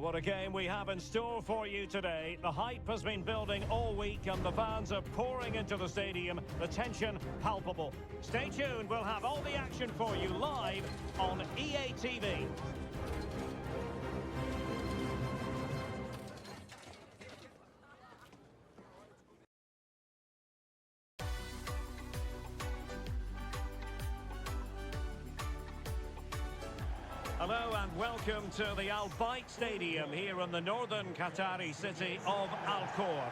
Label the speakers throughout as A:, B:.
A: Well, what a game we have in store for you today. The hype has been building all week and the fans are pouring into the stadium. The tension palpable. Stay tuned, we'll have all the action for you live on EA TV. Hello and welcome to the Al Bayt Stadium here in the northern Qatari city of Al Khor.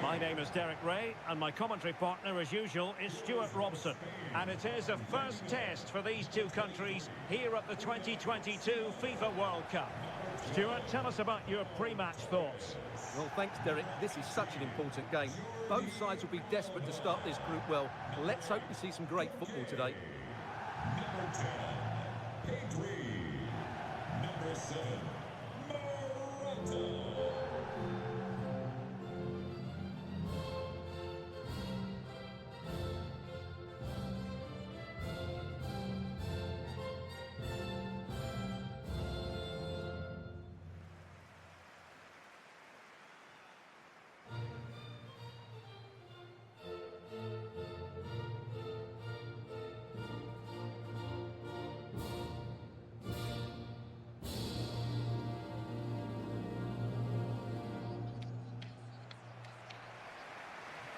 A: My name is Derek Ray and my commentary partner as usual is Stuart Robson. And it is a first test for these two countries here at the 2022 FIFA World Cup. Stuart, tell us about your pre-match thoughts.
B: Well, thanks, Derek. This is such an important game. Both sides will be desperate to start this group well. Let's hope we see some great football today.
C: Number 10, Pedri. Number 7, Walvorde.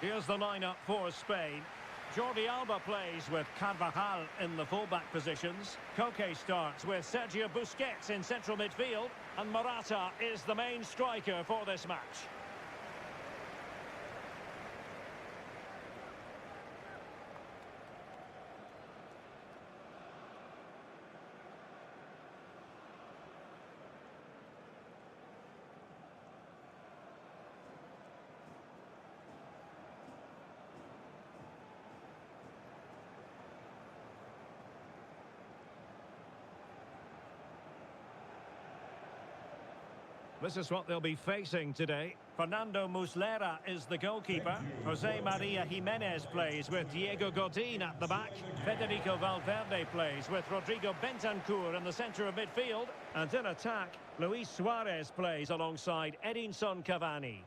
A: Here's the lineup for Spain. Jordi Alba plays with Carvajal in the fullback positions. Koke starts with Sergio Busquets in central midfield. And Morata is the main striker for this match. This is what they'll be facing today. Fernando Muslera is the goalkeeper. Jose Maria Jimenez plays with Diego Godin at the back. Federico Valverde plays with Rodrigo Bentancur in the centre of midfield. And in attack, Luis Suarez plays alongside Edinson Cavani.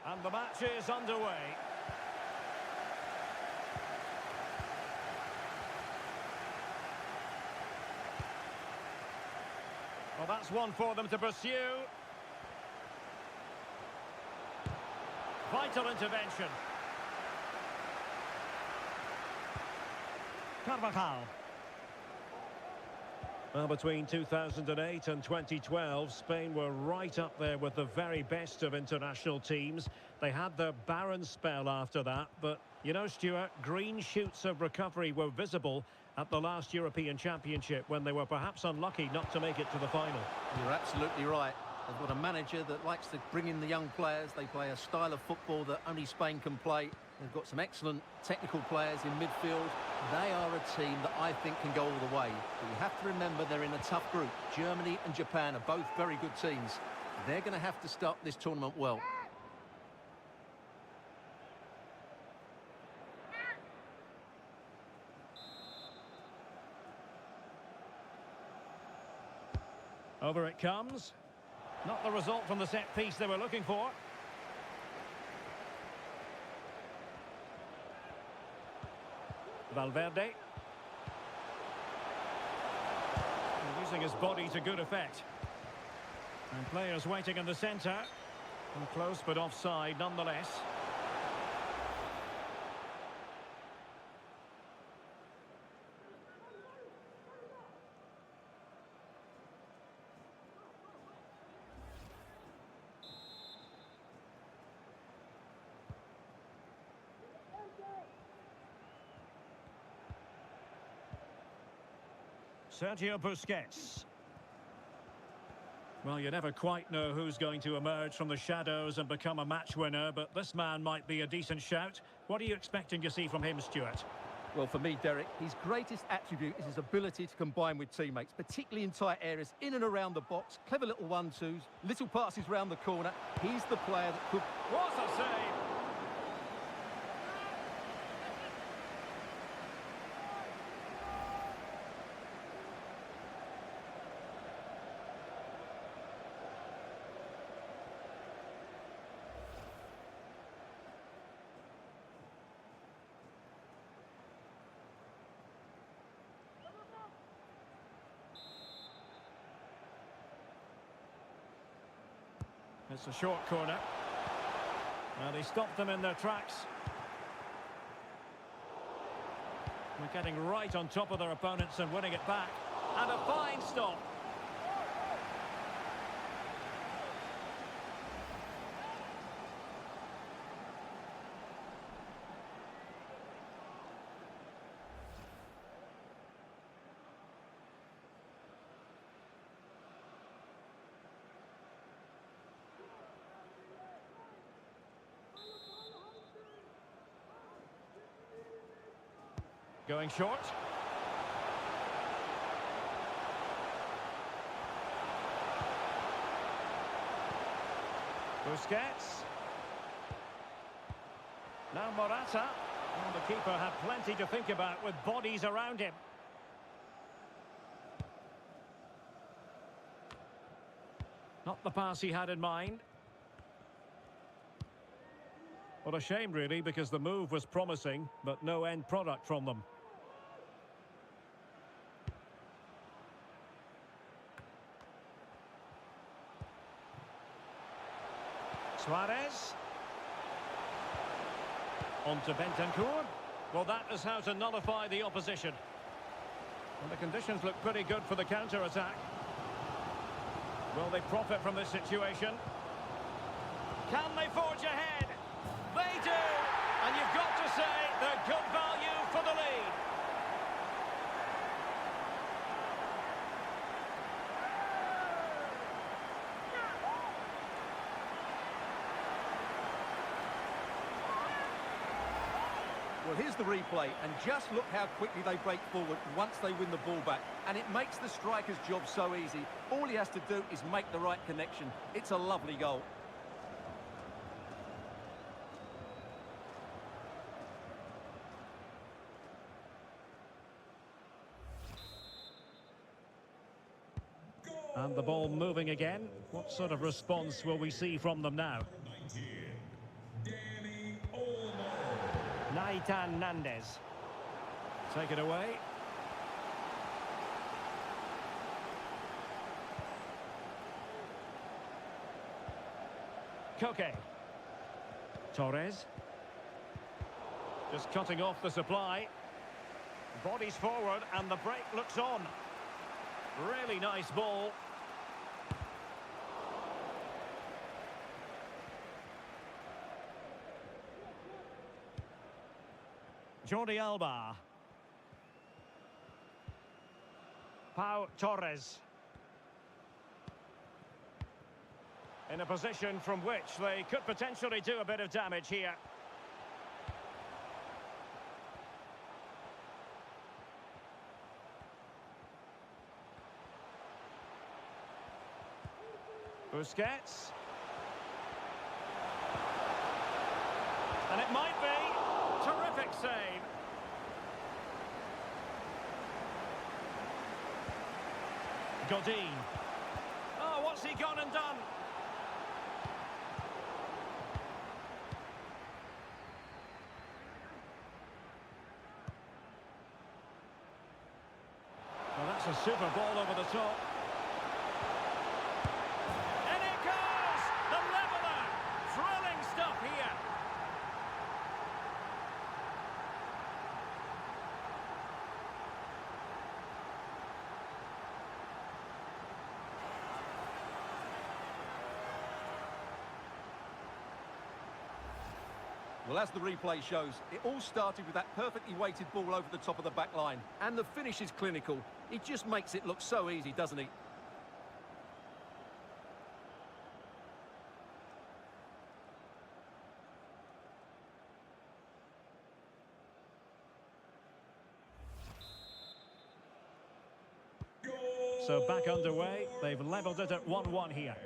A: And the match is underway. Well, that's one for them to pursue. Vital intervention. Carvajal. Well, between 2008 and 2012, Spain were right up there with the very best of international teams. They had their barren spell after that, but, you know, Stuart, green shoots of recovery were visible at the last European Championship when they were perhaps unlucky not to make it to the final.
B: You're absolutely right. They've got a manager that likes to bring in the young players. They play a style of football that only Spain can play. They've got some excellent technical players in midfield. They are a team that I think can go all the way. But you have to remember they're in a tough group. Germany and Japan are both very good teams. They're going to have to start this tournament well.
A: Over it comes. Not the result from the set piece they were looking for. Valverde. Using his body to good effect. And players waiting in the centre. And close but offside nonetheless. Sergio Busquets. Well, you never quite know who's going to emerge from the shadows and become a match winner, but this man might be a decent shout. What are you expecting to see from him, Stuart?
B: Well, for me, Derek, his greatest attribute is his ability to combine with teammates, particularly in tight areas, in and around the box, clever little one-twos, little passes round the corner. He's the player that could...
A: What a save! It's a short corner. And he stopped them in their tracks. We're getting right on top of their opponents and winning it back. And a fine stop. Going short. Busquets. Now Morata. Well, the keeper had plenty to think about with bodies around him. Not the pass he had in mind. What a shame, really, because the move was promising, but no end product from them. Suarez. On to Bentancur. Well, that is how to nullify the opposition. And the conditions look pretty good for the counter-attack. Will they profit from this situation? Can they forge ahead? They do! And you've got to say they're good value for the lead.
B: Well, here's the replay, and just look how quickly they break forward once they win the ball back. And it makes the striker's job so easy. All he has to do is make the right connection. It's a lovely goal.
A: And the ball moving again. What sort of response will we see from them now? Naitan Nandez. Take it away. Koke. Torres. Just cutting off the supply. Bodies forward and the break looks on. Really nice ball. Jordi Alba. Pau Torres. In a position from which they could potentially do a bit of damage here. Busquets. And it might be. Terrific save. Godin. Oh, what's he gone and done? Well, that's a super ball over the top. And it goes! The leveller! Thrilling stuff here.
B: Well, as the replay shows, it all started with that perfectly weighted ball over the top of the back line. And the finish is clinical. He just makes it look so easy, doesn't he?
A: So back underway. They've levelled it at 1-1 here.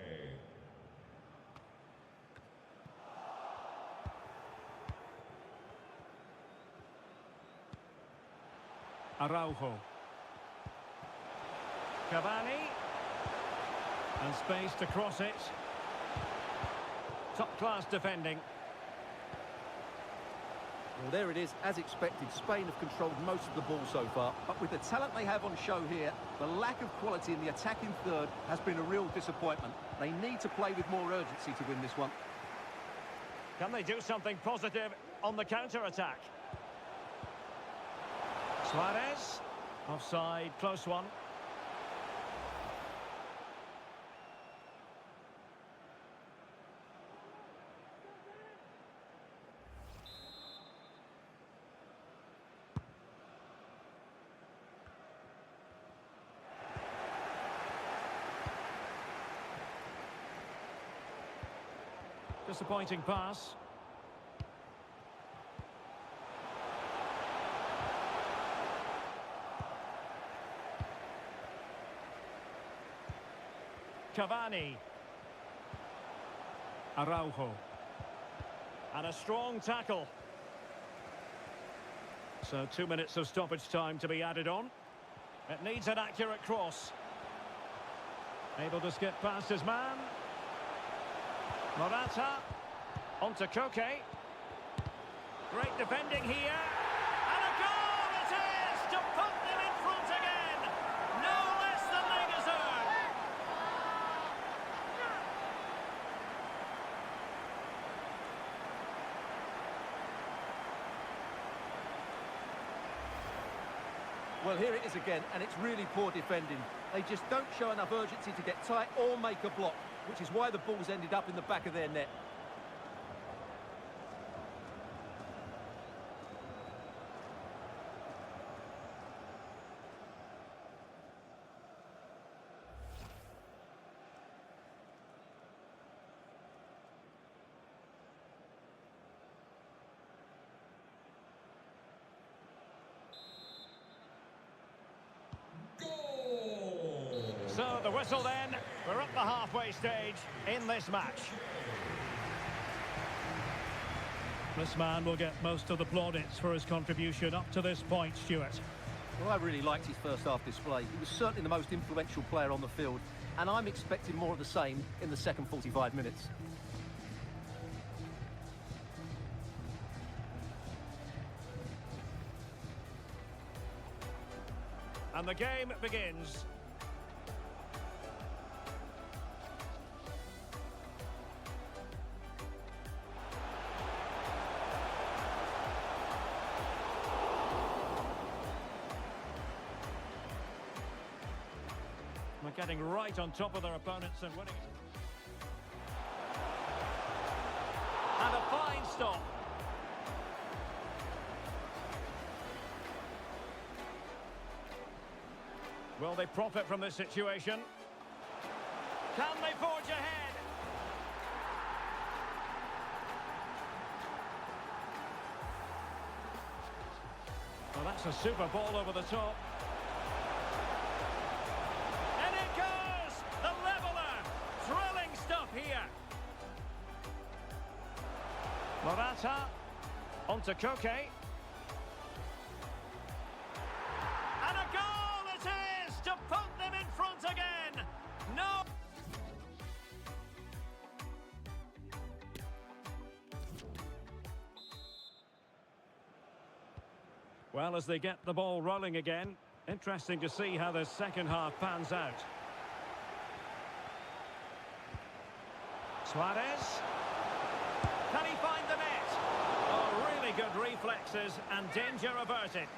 A: Araujo. Cavani. And space to cross it. Top-class defending.
B: Well, there it is, as expected. Spain have controlled most of the ball so far, but with the talent they have on show here, the lack of quality in the attacking third has been a real disappointment. They need to play with more urgency to win this one.
A: Can they do something positive on the counter-attack? Suarez. Offside, close one. Disappointing pass. Cavani. Araujo. And a strong tackle. So 2 minutes of stoppage time to be added on. It needs an accurate cross. Able to skip past his man. Morata. On to Koke. Great defending here. And a goal it is to put them in front again. No less than they deserve.
B: Well, here it is again, and it's really poor defending. They just don't show enough urgency to get tight or make a block, which is why the ball's ended up in the back of their net.
A: So the whistle then, we're at the halfway stage in this match. This man will get most of the plaudits for his contribution up to this point, Stuart.
B: Well, I really liked his first half display. He was certainly the most influential player on the field, and I'm expecting more of the same in the second 45 minutes.
A: And the game begins. They're getting right on top of their opponents and winning. And a fine stop. Will they profit from this situation? Can they forge ahead? Well, that's a super ball over the top. And it goes! The leveller! Thrilling stuff here. Morata. On to Koke. And a goal it is to put them in front again. No. Well, as they get the ball rolling again, interesting to see how the second half pans out. Suarez. Can he find the net? Oh, really good reflexes and danger averted.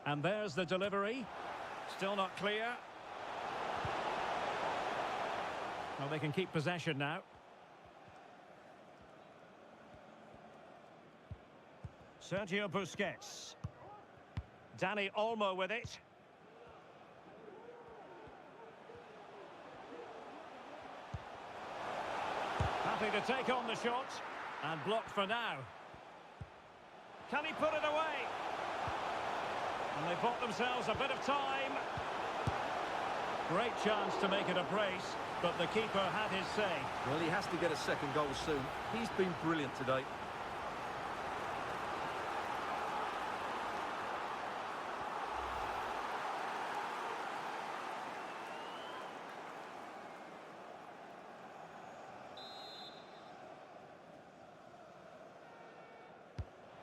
A: And there's the delivery. Still not clear. Well, they can keep possession now. Sergio Busquets. Dani Olmo with it. to take on the shot. And blocked for now. Can he put it away? And they bought themselves a bit of time. Great chance to make it a brace, but the keeper had his say.
B: Well, he has to get a second goal soon. He's been brilliant today.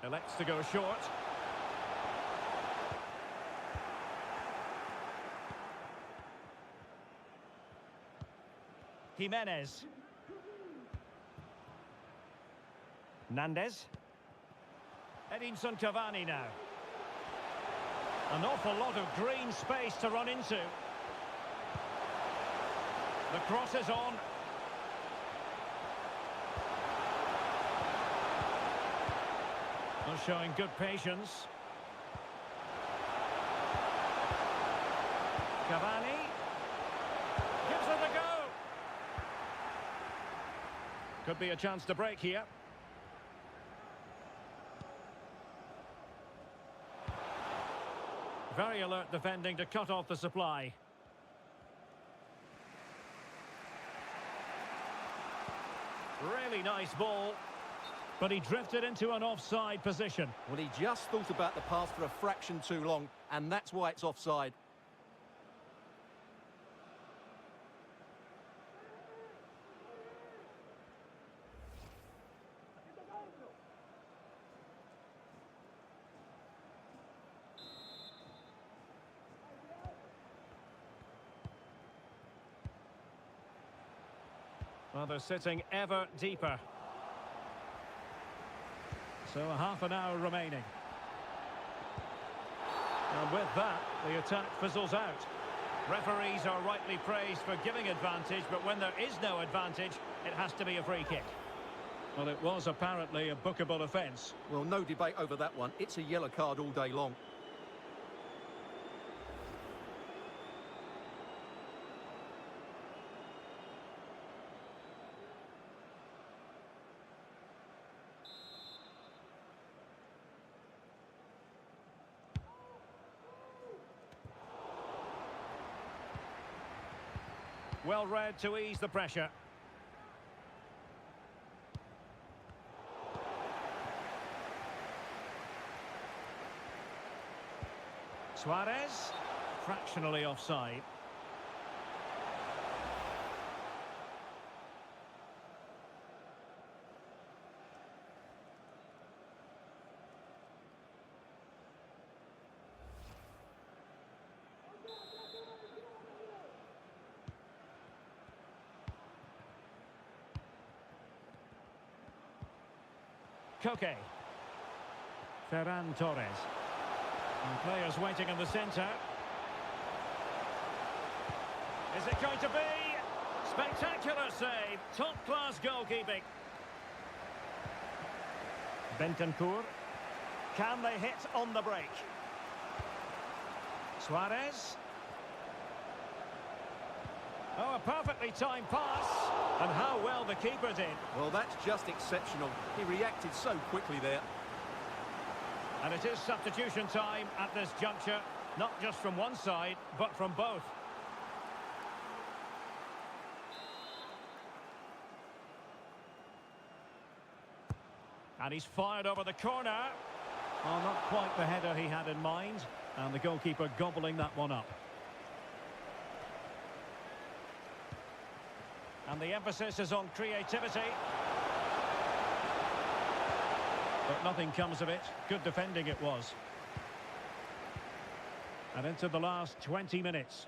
A: Elects to go short. Jimenez. Nandez. Edinson Cavani now. An awful lot of green space to run into. The cross is on. They're showing good patience. Cavani gives it a go. Could be a chance to break here. Very alert defending to cut off the supply. Really nice ball. But he drifted into an offside position.
B: Well, he just thought about the pass for a fraction too long, and that's why it's offside.
A: Well, they're sitting ever deeper. So a half an hour remaining. And with that, the attack fizzles out. Referees are rightly praised for giving advantage, but when there is no advantage, it has to be a free kick. Well, it was apparently a bookable offence.
B: Well, no debate over that one. It's a yellow card all day long.
A: Well read to ease the pressure. Suarez, fractionally offside. Koke. Ferran Torres. And players waiting in the centre. Is it going to be? Spectacular save. Top-class goalkeeping. Bentancur. Can they hit on the break? Suarez. Oh, a perfectly timed pass. And how well the keeper did.
B: Well, that's just exceptional. He reacted so quickly there.
A: And it is substitution time at this juncture. Not just from one side, but from both. And he's fired over the corner. Oh, not quite the header he had in mind. And the goalkeeper gobbling that one up. And the emphasis is on creativity. But nothing comes of it. Good defending it was. And into the last 20 minutes.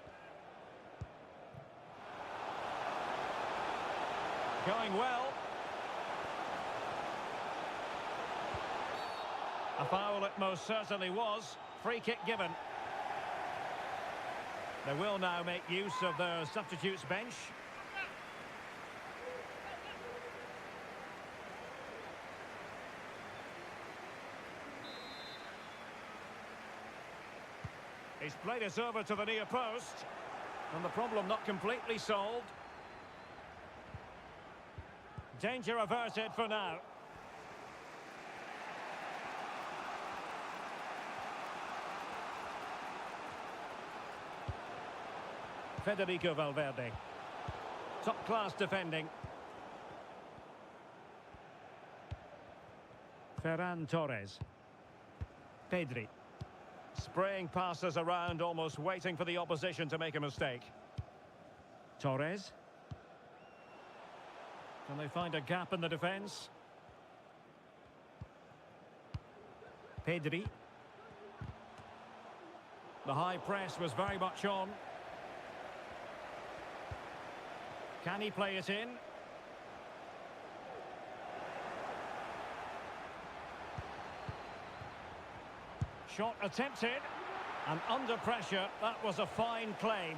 A: Going well. A foul it most certainly was. Free kick given. They will now make use of their substitutes bench. He's played it over to the near post. And the problem not completely solved. Danger averted for now. Federico Valverde. Top-class defending. Ferran Torres. Pedri. Spraying passes around, almost waiting for the opposition to make a mistake. Torres. Can they find a gap in the defence? Pedri. The high press was very much on. Can he play it in? Shot attempted, and under pressure, that was a fine claim.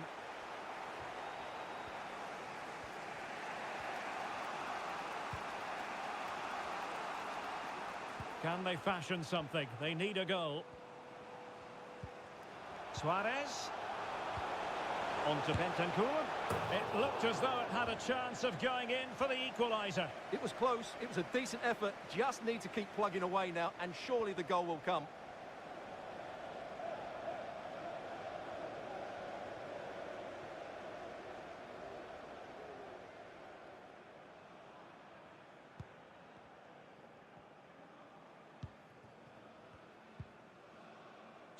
A: Can they fashion something? They need a goal. Suarez. On to Bentancur. It looked as though it had a chance of going in for the equaliser.
B: It was close, it was a decent effort, just need to keep plugging away now, and surely the goal will come.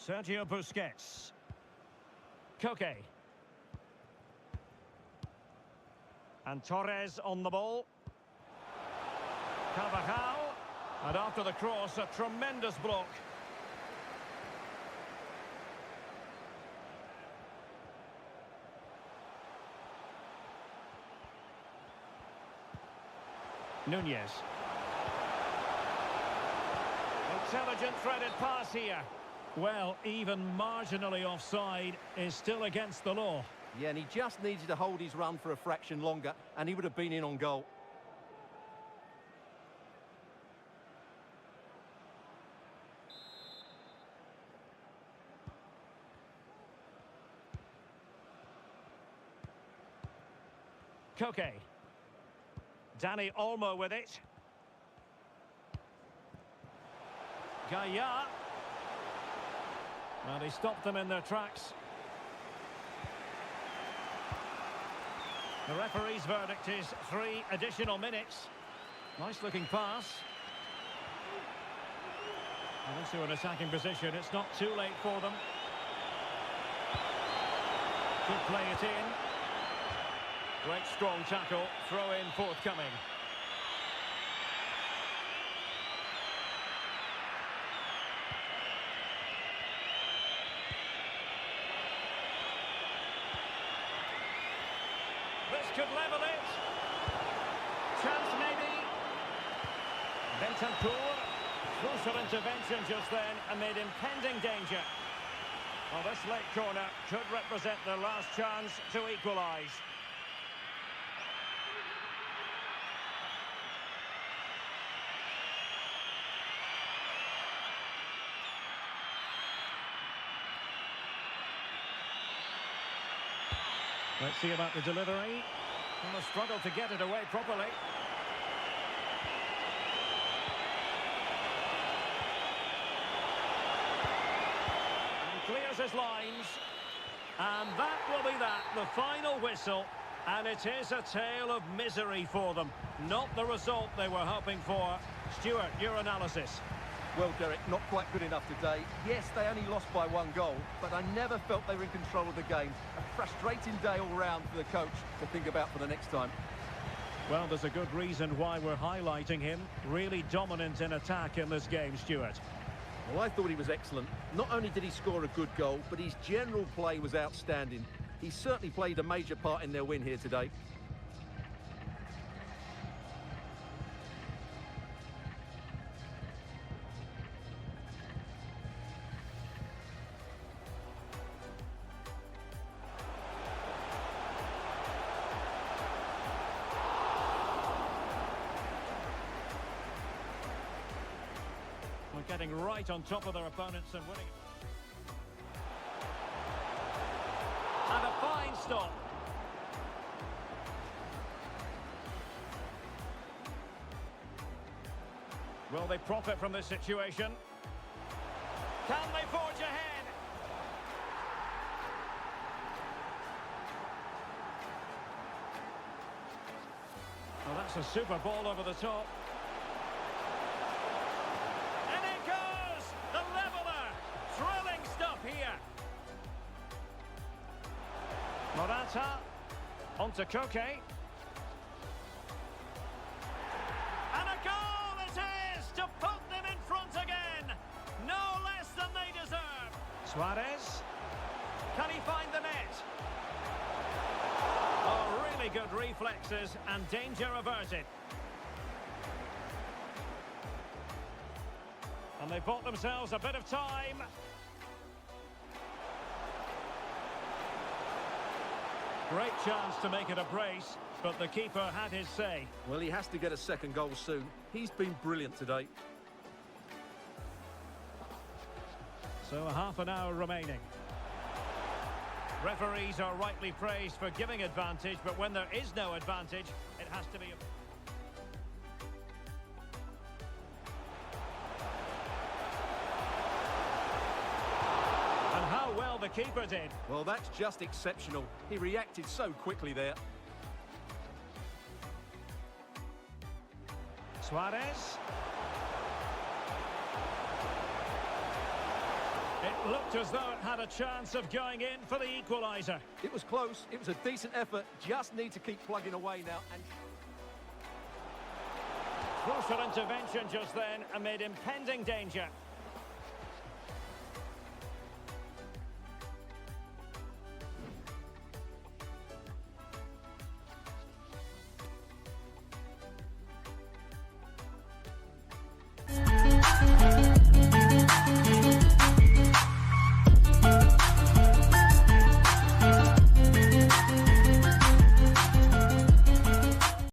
A: Sergio Busquets. Koke. And Torres on the ball. Carvajal. And after the cross, a tremendous block. Nunez. Intelligent threaded pass here. Well, even marginally offside is still against the law.
B: Yeah, and he just needed to hold his run for a fraction longer, and he would have been in on goal.
A: Koke. Dani Olmo with it. Gaia. Well, he stopped them in their tracks. The referee's verdict is 3 additional minutes. Nice looking pass. And into an attacking position. It's not too late for them. Could play it in. Great strong tackle. Throw in forthcoming. This could level it. Chance maybe. Bentancur. Crucial intervention just then amid impending danger. Well, this late corner could represent their last chance to equalise. Let's see about the delivery. And a struggle to get it away properly. And clears his lines. And that will be that, the final whistle. And it is a tale of misery for them. Not the result they were hoping for. Stuart, your analysis.
B: Well, Derek, not quite good enough today. Yes, they only lost by 1 goal, but I never felt they were in control of the game. A frustrating day all round for the coach to think about for the next time.
A: Well, there's a good reason why we're highlighting him. Really dominant in attack in this game, Stuart.
B: Well, I thought he was excellent. Not only did he score a good goal, but his general play was outstanding. He certainly played a major part in their win here today.
A: Getting right on top of their opponents and winning. And a fine stop. Will they profit from this situation? Can they forge ahead? Well, that's a super ball over the top. And it goes! The leveller! Thrilling stuff here. Morata. On to Koke. And a goal it is to put them in front again. No less than they deserve. Suarez. Can he find the net? Oh, really good reflexes and danger averted. And they bought themselves a bit of time. Great chance to make it a brace, but the keeper had his say.
B: Well, he has to get a second goal soon. He's been brilliant today.
A: So a half an hour remaining. Referees are rightly praised for giving advantage, but when there is no advantage, it has to be... And how well the keeper did.
B: Well, that's just exceptional. He reacted so quickly there.
A: Suarez. It looked as though it had a chance of going in for the equaliser.
B: It was close. It was a decent effort. Just need to keep plugging away now. And
A: Crucial intervention just then amid impending danger.